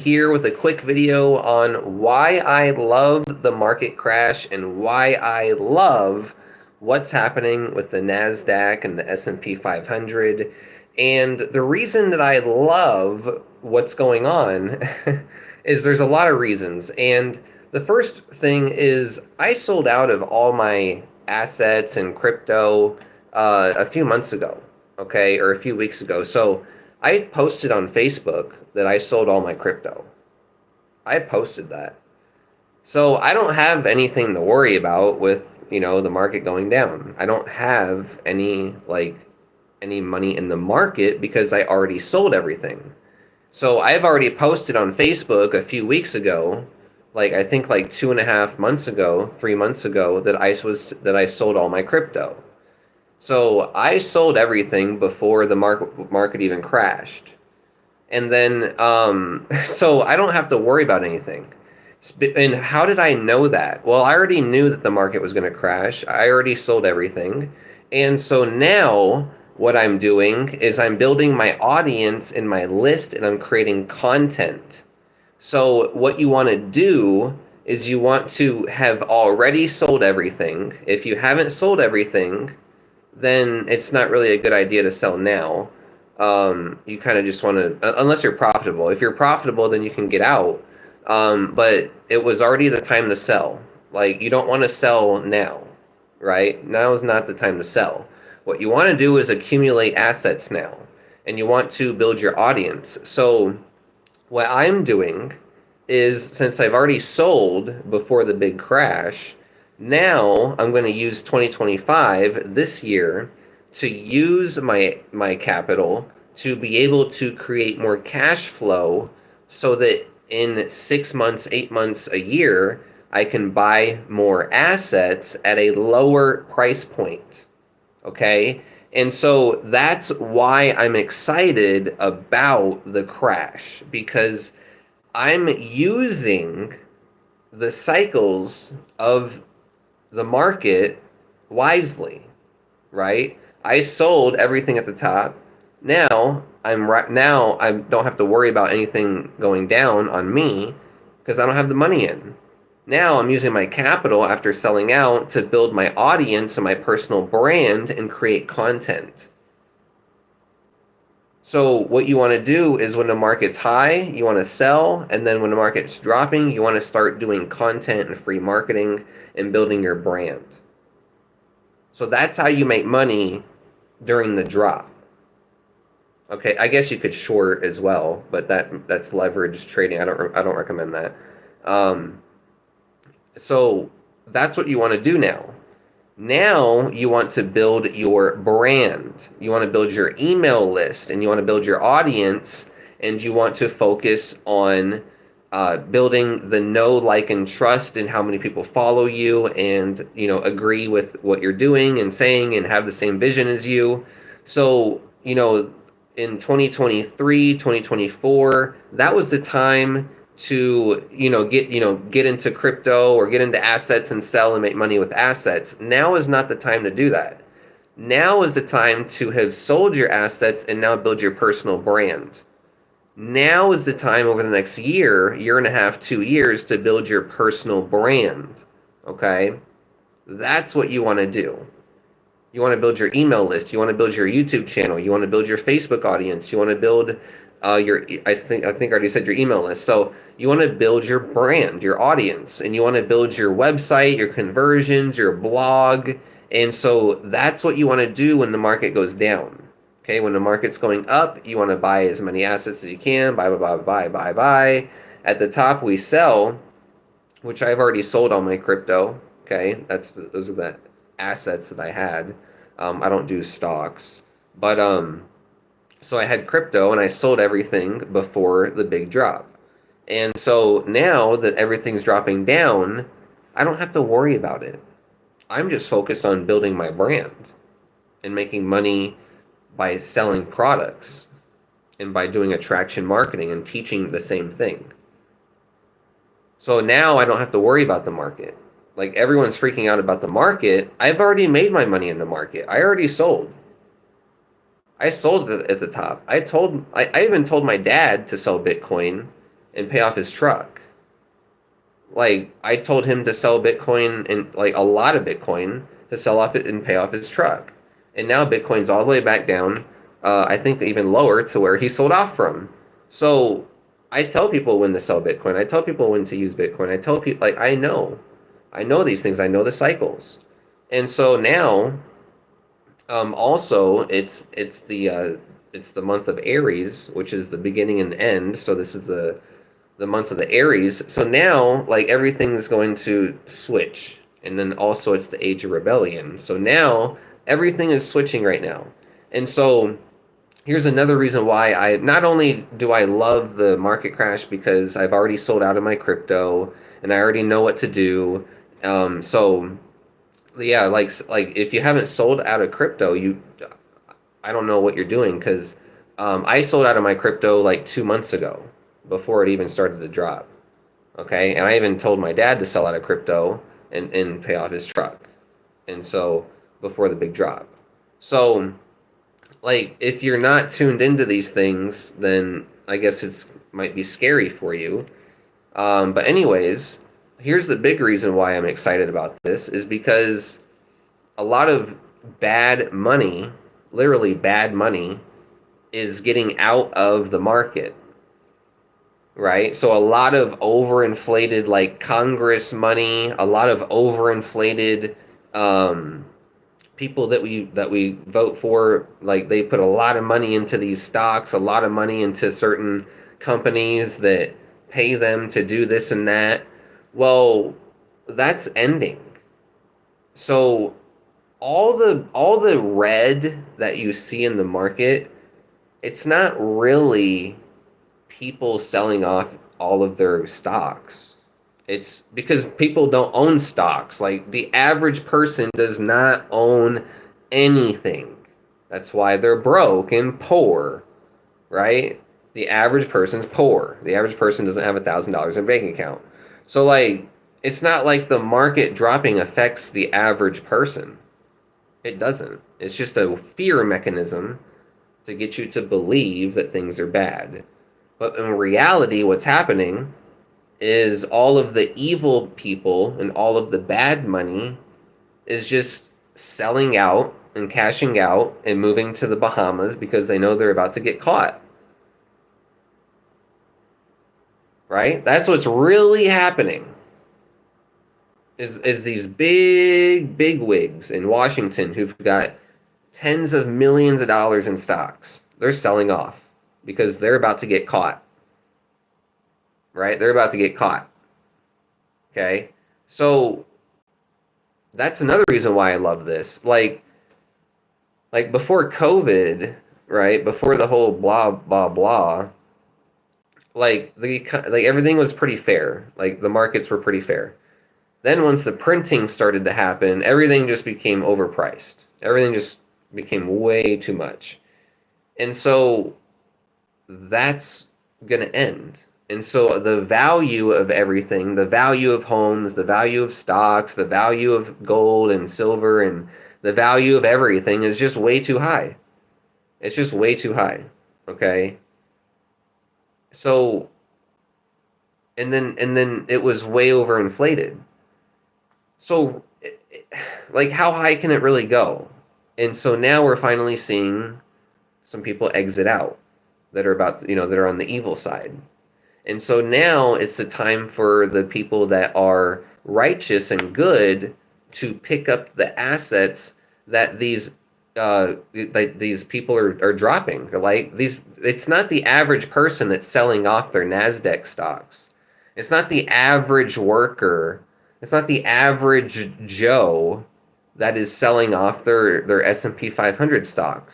Here with a quick video on why I love the market crash and why I love what's happening with the NASDAQ and the S&P 500. And the reason that I love what's going on is there's a lot of reasons. And the first thing is I sold out of all my assets and crypto a few months ago, okay, or a few weeks ago. So I posted on Facebook that I sold all my crypto. I posted that. So I don't have anything to worry about with, the market going down. I don't have any money in the market because I already sold everything. So I've already posted on Facebook a few weeks ago, I think 2.5 months ago, 3 months ago, that I sold all my crypto. So I sold everything before the market even crashed. And then, so I don't have to worry about anything. And how did I know that? Well, I already knew that the market was going to crash. I already sold everything. And so now what I'm doing is I'm building my audience and my list and I'm creating content. So what you want to do is you want to have already sold everything. If you haven't sold everything, then it's not really a good idea to sell now. You kind of just want to, unless you're profitable. If you're profitable, then you can get out. But it was already the time to sell. You don't want to sell now, right? Now is not the time to sell. What you want to do is accumulate assets now, and you want to build your audience. So what I'm doing is, since I've already sold before the big crash, now I'm going to use 2025, this year, to use my capital to be able to create more cash flow so that in 6 months, 8 months, a year, I can buy more assets at a lower price point. Okay? And so that's why I'm excited about the crash, because I'm using the cycles of the market wisely, right? I sold everything at the top. Now I don't have to worry about anything going down on me because I don't have the money in. Now I'm using my capital after selling out to build my audience and my personal brand and create content. So what you want to do is, when the market's high, you want to sell, and then when the market's dropping, you want to start doing content and free marketing and building your brand. So that's how you make money during the drop. Okay, I guess you could short as well, but that's leverage trading. I don't recommend that. So that's what you want to do now. Now you want to build your brand. You want to build your email list, and you want to build your audience, and you want to focus on building the know, like, and trust, and how many people follow you and, agree with what you're doing and saying and have the same vision as you. So, in 2023, 2024, that was the time to, get into crypto or get into assets and sell and make money with assets. Now is not the time to do that. Now is the time to have sold your assets and now build your personal brand. Now is the time, over the next year and a half, 2 years, to build your personal brand. Okay? That's what you want to do. You want to build your email list. You want to build your YouTube channel. You want to build your Facebook audience. You want to build I think I already said your email list. So you want to build your brand, your audience, and you want to build your website, your conversions, your blog. And so that's what you want to do when the market goes down. Okay, when the market's going up, you want to buy as many assets as you can. Buy. At the top, we sell, which I've already sold all my crypto. Okay, those are the assets that I had. I don't do stocks, but so I had crypto and I sold everything before the big drop. And so now that everything's dropping down, I don't have to worry about it. I'm just focused on building my brand and making money by selling products and by doing attraction marketing and teaching the same thing. So now I don't have to worry about the market. Everyone's freaking out about the market. I've already made my money in the market. I already sold. I sold it at the top. I even told my dad to sell Bitcoin and pay off his truck. Like, I told him to sell Bitcoin, and like a lot of Bitcoin, to sell off it and pay off his truck. And now Bitcoin's all the way back down, I think even lower to where he sold off from. So I tell people when to sell Bitcoin. I tell people when to use Bitcoin. I tell people, like, I know these things. I know the cycles. And so now, also it's the month of Aries, which is the beginning and end. So this is the month of the Aries. So now, like, everything is going to switch. And then also it's the age of rebellion. So now everything is switching right now. And so here's another reason why I not only do I love the market crash because I've already sold out of my crypto and I already know what to do. So yeah, like if you haven't sold out of crypto, I don't know what you're doing because I sold out of my crypto like 2 months ago before it even started to drop. Okay, and I even told my dad to sell out of crypto and pay off his truck, and so before the big drop. So, like, if you're not tuned into these things, then I guess it's might be scary for you. But anyways, here's the big reason why I'm excited about this is because a lot of bad money, literally bad money, is getting out of the market, right? So a lot of overinflated, like, Congress money, a lot of overinflated people that we vote for, like, they put a lot of money into these stocks, a lot of money into certain companies that pay them to do this and that. Well, that's ending. So all the red that you see in the market, it's not really people selling off all of their stocks. It's because people don't own stocks. Like, the average person does not own anything. That's why they're broke and poor, right? The average person's poor. The average person doesn't have $1,000 in a bank account. So, like, it's not like the market dropping affects the average person. It doesn't. It's just a fear mechanism to get you to believe that things are bad. But in reality, what's happening is all of the evil people and all of the bad money is just selling out and cashing out and moving to the Bahamas because they know they're about to get caught. Right? That's what's really happening. Is these big wigs in Washington who've got tens of millions of dollars in stocks. They're selling off because they're about to get caught. Right? They're about to get caught. Okay? So that's another reason why I love this. Like before COVID, right? Before the whole blah blah blah, like everything was pretty fair. Like, the markets were pretty fair. Then once the printing started to happen, everything just became overpriced. Everything just became way too much. And so that's going to end. And so the value of everything, the value of homes, the value of stocks, the value of gold and silver, and the value of everything is just way too high. It's just way too high. Okay? So, and then it was way overinflated. So, like, how high can it really go? And so now we're finally seeing some people exit out that are about, that are on the evil side. And so now it's the time for the people that are righteous and good to pick up the assets that these people are dropping. Like, it's not the average person that's selling off their NASDAQ stocks. It's not the average worker. It's not the average Joe that is selling off their S&P 500 stock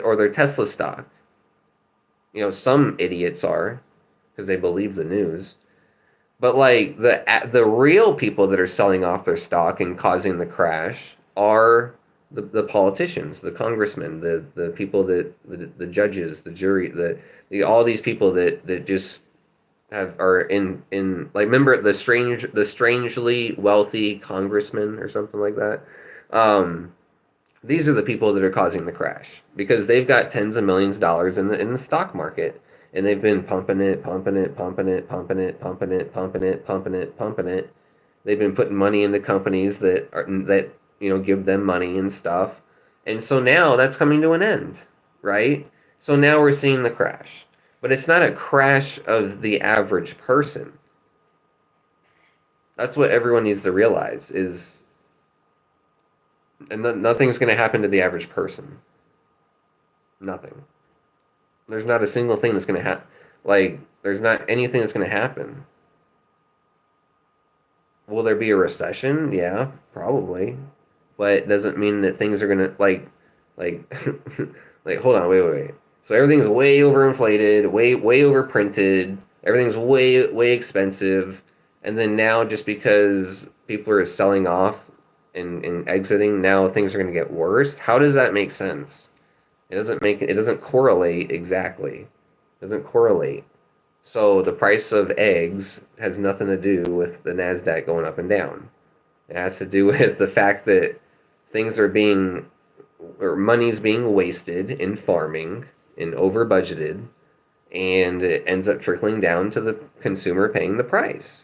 or their Tesla stock. Some idiots are, because they believe the news. But, like, the real people that are selling off their stock and causing the crash are the politicians, the congressmen, the people the judges, the jury, all these people that just are in like, remember the strangely wealthy congressman or something like that. These are the people that are causing the crash because they've got tens of millions of dollars in the stock market, And they've been pumping it, pumping it, pumping it, pumping it, pumping it, pumping it, pumping it, pumping it. They've been putting money into companies that give them money and stuff. And so now that's coming to an end, right? So now we're seeing the crash. But it's not a crash of the average person. That's what everyone needs to realize is and nothing's going to happen to the average person. Nothing. There's not a single thing that's going to happen. Like, there's not anything that's going to happen. Will there be a recession? Yeah, probably. But it doesn't mean that things are going to, like, like, hold on, wait. So everything's way overinflated, way overprinted. Everything's way expensive. And then now, just because people are selling off and exiting, now things are going to get worse. How does that make sense? It doesn't correlate exactly. It doesn't correlate. So the price of eggs has nothing to do with the NASDAQ going up and down. It has to do with the fact that things are being, or money's being wasted in farming and over budgeted, and it ends up trickling down to the consumer paying the price.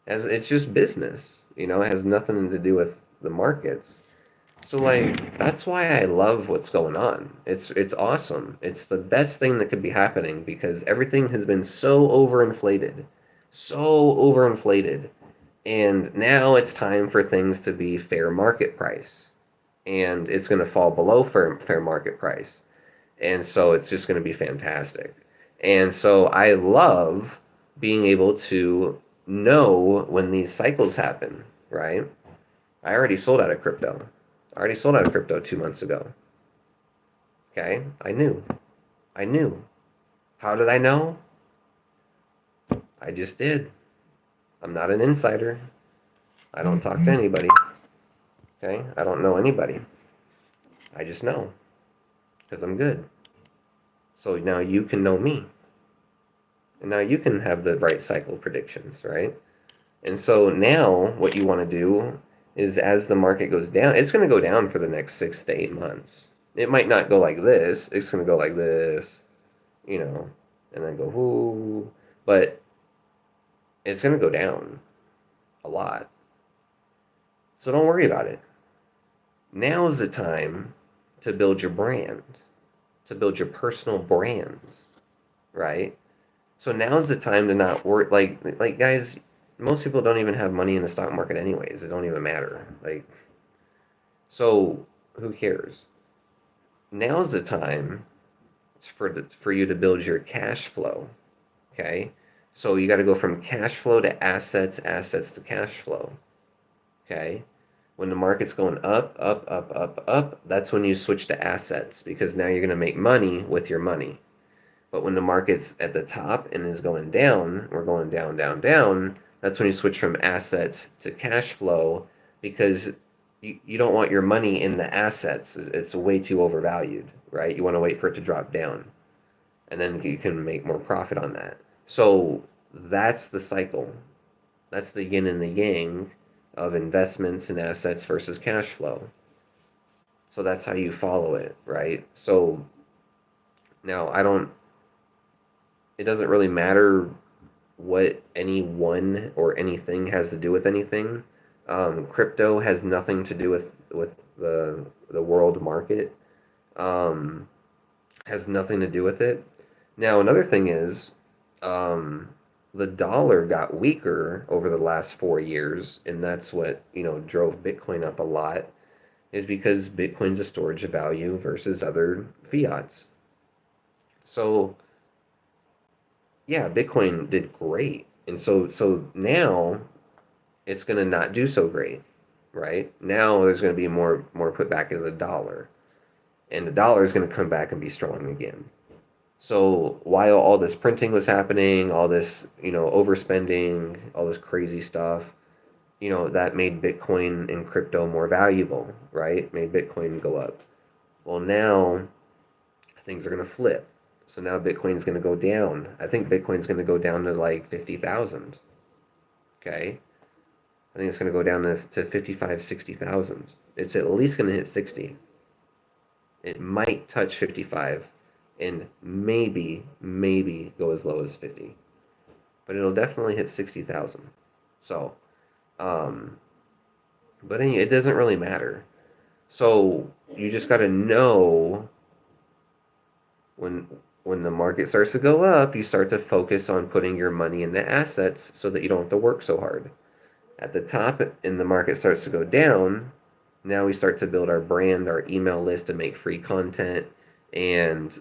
As it's just business, it has nothing to do with the markets. So like that's why I love what's going on. It's awesome. It's the best thing that could be happening because everything has been so overinflated. So overinflated. And now it's time for things to be fair market price. And it's going to fall below fair market price. And so it's just going to be fantastic. And so I love being able to know when these cycles happen, right? I already sold out of crypto. I already sold out of crypto 2 months ago. Okay? I knew. I knew. How did I know? I just did. I'm not an insider. I don't talk to anybody. Okay? I don't know anybody. I just know. Because I'm good. So now you can know me. And now you can have the right cycle predictions, right? And so now what you want to do is as the market goes down, it's going to go down for the next 6 to 8 months. It might not go like this. It's going to go like this, and then go, whoo. But it's going to go down a lot. So don't worry about it. Now is the time to build your brand, to build your personal brand, right? So now's the time to not worry. Like guys, most people don't even have money in the stock market anyways. It don't even matter. So who cares? Now's the time for you to build your cash flow. Okay? So you got to go from cash flow to assets, assets to cash flow. Okay? When the market's going up, that's when you switch to assets because now you're going to make money with your money. But when the market's at the top and is going down, we're going down, that's when you switch from assets to cash flow because you don't want your money in the assets. It's way too overvalued, right? You want to wait for it to drop down. And then you can make more profit on that. So that's the cycle. That's the yin and the yang of investments and assets versus cash flow. So that's how you follow it, right? So now it doesn't really matter what anyone or anything has to do with anything. Crypto has nothing to do with the world market. Has nothing to do with it. Now another thing is the dollar got weaker over the last 4 years, and that's what drove Bitcoin up a lot. Is because Bitcoin's a storage of value versus other fiats. So yeah, Bitcoin did great. And so now it's going to not do so great, right? Now there's going to be more put back into the dollar. And the dollar is going to come back and be strong again. So while all this printing was happening, all this, overspending, all this crazy stuff, that made Bitcoin and crypto more valuable, right? Made Bitcoin go up. Well, now things are going to flip. So now Bitcoin's going to go down. I think Bitcoin's going to go down to like 50,000. Okay? I think it's going to go down to 55, 60,000. It's at least going to hit 60. It might touch 55. and maybe go as low as 50. But it'll definitely hit 60,000. So, um, but anyway, it doesn't really matter. So you just got to know when when the market starts to go up, you start to focus on putting your money into assets so that you don't have to work so hard. At the top, and the market starts to go down, now we start to build our brand, our email list, and make free content and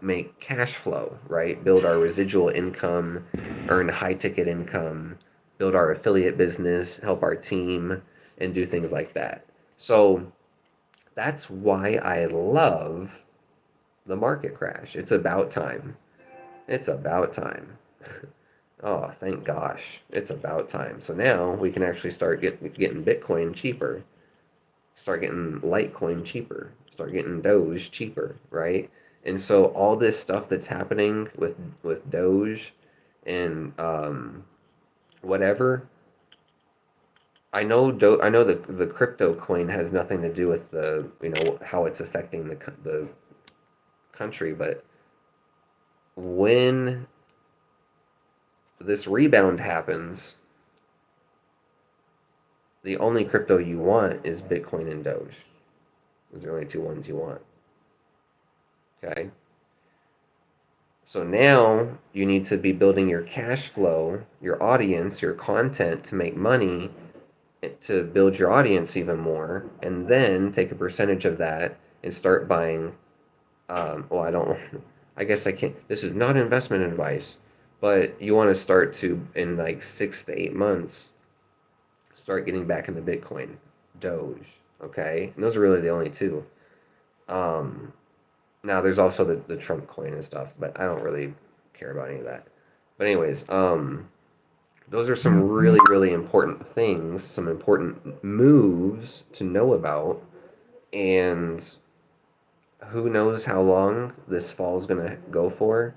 make cash flow, right? Build our residual income, earn high ticket income, build our affiliate business, help our team, and do things like that. So that's why I love the market crash. It's about time. It's about time. Oh, thank gosh. It's about time. So now we can actually start getting Bitcoin cheaper, start getting Litecoin cheaper, start getting Doge cheaper, right? And so all this stuff that's happening with Doge and whatever, I know the crypto coin has nothing to do with the how it's affecting the country, but when this rebound happens, the only crypto you want is Bitcoin and Doge. Those are the only two ones you want. Okay? So now you need to be building your cash flow, your audience, your content to make money, to build your audience even more, and then take a percentage of that and start buying. Well, I don't, I guess I can't, this is not investment advice, but you want to start to, in like 6 to 8 months, start getting back into Bitcoin, Doge, okay? And those are really the only two. Um, Now there's also the Trump coin and stuff, but I don't really care about any of that. But anyways, those are some really, really important things, some important moves to know about, and who knows how long this fall is gonna go for.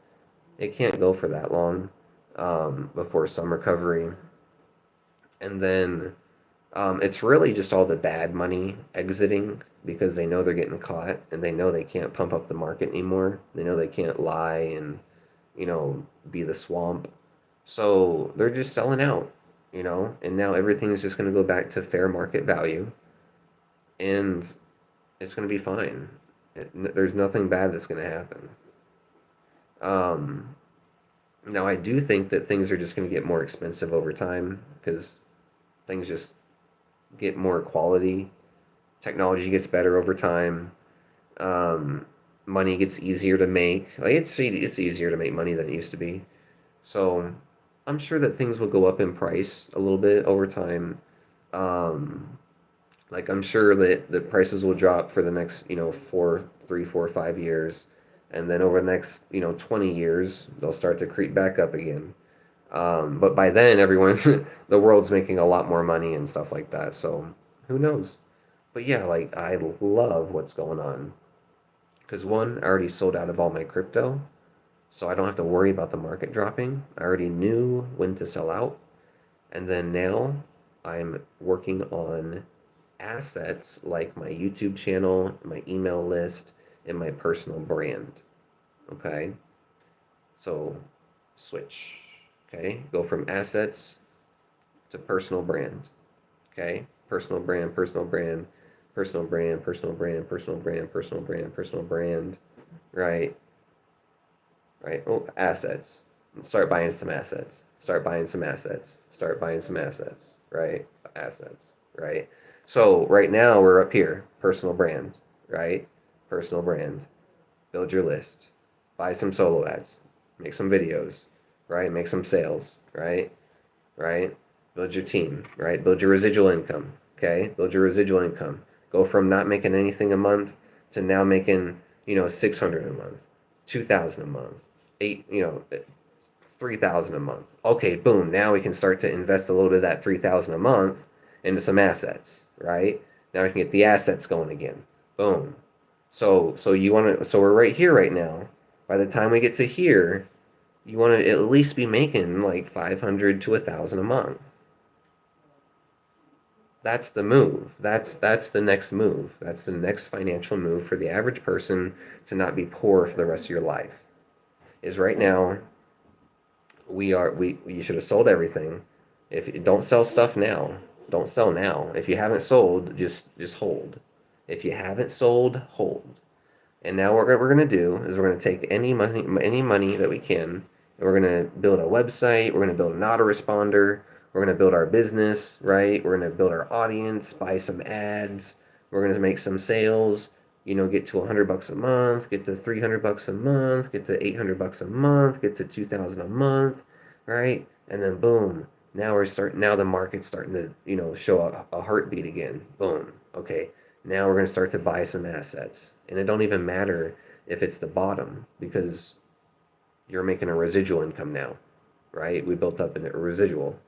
It can't go for that long before some recovery. And then it's really just all the bad money exiting because they know they're getting caught and they know they can't pump up the market anymore. They know they can't lie and, be the swamp. So they're just selling out, and now everything's just going to go back to fair market value and it's going to be fine. There's nothing bad that's going to happen. Um, Now, I do think that things are just going to get more expensive over time because things just get more quality. Technology gets better over time. Um, Money gets easier to make. Like it's easier to make money than it used to be. So I'm sure that things will go up in price a little bit over time. Um, like I'm sure that the prices will drop for the next 3, 4, 5 years, and then over the next 20 years they'll start to creep back up again. But by then everyone's the world's making a lot more money and stuff like that. So who knows? But yeah, like I love what's going on because one, I already sold out of all my crypto, so I don't have to worry about the market dropping. I already knew when to sell out, and then now I'm working on assets like my YouTube channel, my email list, and my personal brand. Okay, so switch. Okay, go from assets to personal brand. Okay, personal brand, personal brand, personal brand, personal brand, personal brand, personal brand, personal brand. Right, right. Oh, assets. Start buying some assets. Start buying some assets. Start buying some assets. Right, assets. Right. So right now we're up here, personal brand. Right, personal brand. Build your list. Buy some solo ads. Make some videos. Right, make some sales. Right, right? Build your team, right? Build your residual income, okay? Build your residual income. Go from not making anything a month to now making, 600 a month, 2,000 a month, 3,000 a month. Okay, boom. Now we can start to invest a little bit of that 3,000 a month into some assets, right? Now we can get the assets going again. Boom. So we're right here right now. By the time we get to here, you want to at least be making like 500 to 1,000 a month. That's the move. That's the next move. That's the next financial move for the average person to not be poor for the rest of your life. Is right now we you should have sold everything. If you don't sell stuff now, don't sell now. If you haven't sold, just hold. If you haven't sold, hold. And now what we're going to do is we're going to take any money that we can, and we're going to build a website. We're going to build an autoresponder. We're going to build our business, right? We're going to build our audience, buy some ads. We're going to make some sales. Get to $100 a month, get to $300 a month, get to $800 a month, get to $2,000 a month, right? And then boom, now the market's starting to, show a heartbeat again. Boom. Okay. Now we're going to start to buy some assets. And it don't even matter if it's the bottom, because you're making a residual income now, right? We built up a residual.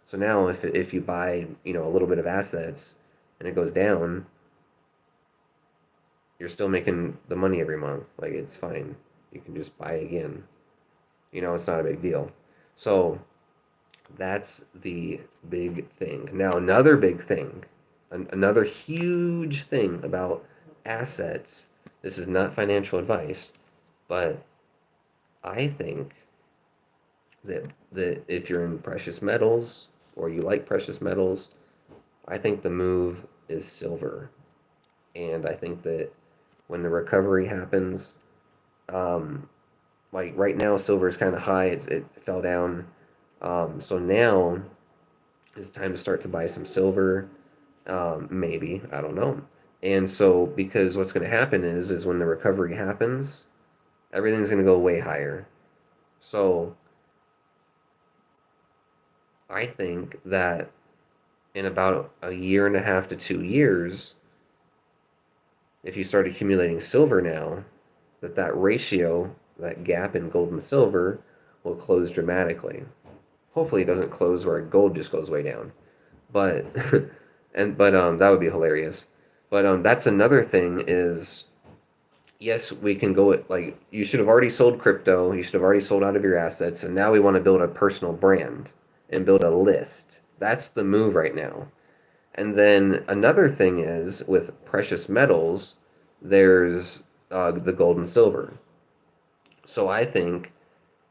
So now if you buy, a little bit of assets and it goes down, you're still making the money every month. Like, it's fine. You can just buy again. It's not a big deal. So that's the big thing. Now, another big thing, another huge thing about assets, this is not financial advice, but I think that if you're in precious metals or you like precious metals, I think the move is silver. And I think that when the recovery happens, like right now, silver is kind of high. It fell down. So now it's time to start to buy some silver. Maybe, I don't know. And so, because what's going to happen is when the recovery happens, everything's going to go way higher. So I think that in about a year and a half to 2 years, if you start accumulating silver now, that ratio, that gap in gold and silver, will close dramatically. Hopefully it doesn't close where gold just goes way down. But that would be hilarious. But that's another thing is, yes, we can go at, like, you should have already sold crypto, you should have already sold out of your assets, and now we want to build a personal brand and build a list. That's the move right now. And then another thing is with precious metals, there's the gold and silver. So I think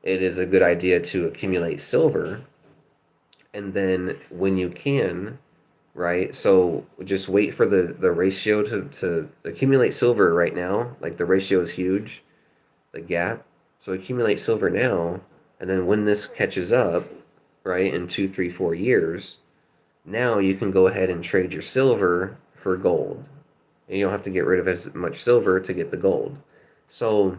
it is a good idea to accumulate silver, and then when you can, right? So just wait for the ratio to accumulate silver right now. Like, the ratio is huge, the gap. So accumulate silver now, and then when this catches up, right, in 2, 3, 4 years, now you can go ahead and trade your silver for gold. And you don't have to get rid of as much silver to get the gold. So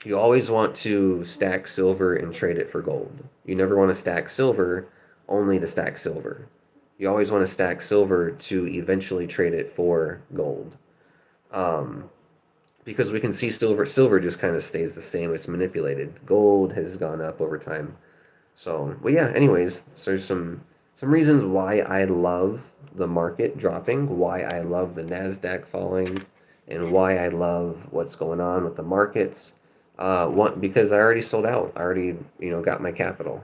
you always want to stack silver and trade it for gold. You never want to stack silver only to stack silver. You always want to stack silver to eventually trade it for gold. Because we can see silver just kind of stays the same. It's manipulated. Gold has gone up over time. So, well, yeah, anyways, so there's some reasons why I love the market dropping, why I love the NASDAQ falling, and why I love what's going on with the markets. Because I already sold out. I already, got my capital.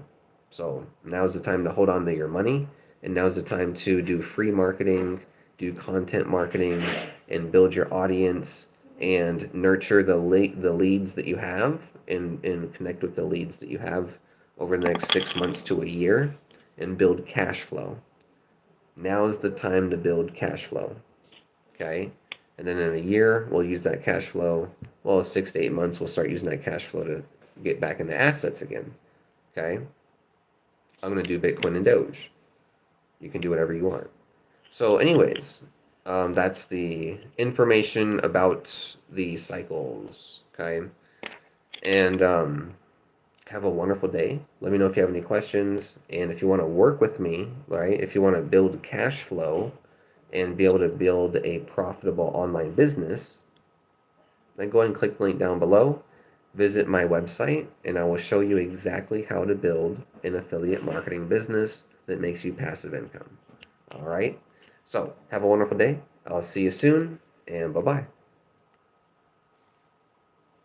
So now's the time to hold on to your money, and now's the time to do free marketing, do content marketing, and build your audience, and nurture the leads that you have, and connect with the leads that you have over the next 6 months to a year, and build cash flow. Now is the time to build cash flow. Okay? And then in a year, we'll use that cash flow. Well, 6 to 8 months, we'll start using that cash flow to get back into assets again. Okay? I'm going to do Bitcoin and Doge. You can do whatever you want. So anyways, that's the information about the cycles. Okay? And have a wonderful day. Let me know if you have any questions. And if you want to work with me, right? If you want to build cash flow and be able to build a profitable online business, then go ahead and click the link down below. Visit my website, and I will show you exactly how to build an affiliate marketing business that makes you passive income. All right? So, have a wonderful day. I'll see you soon, and bye-bye.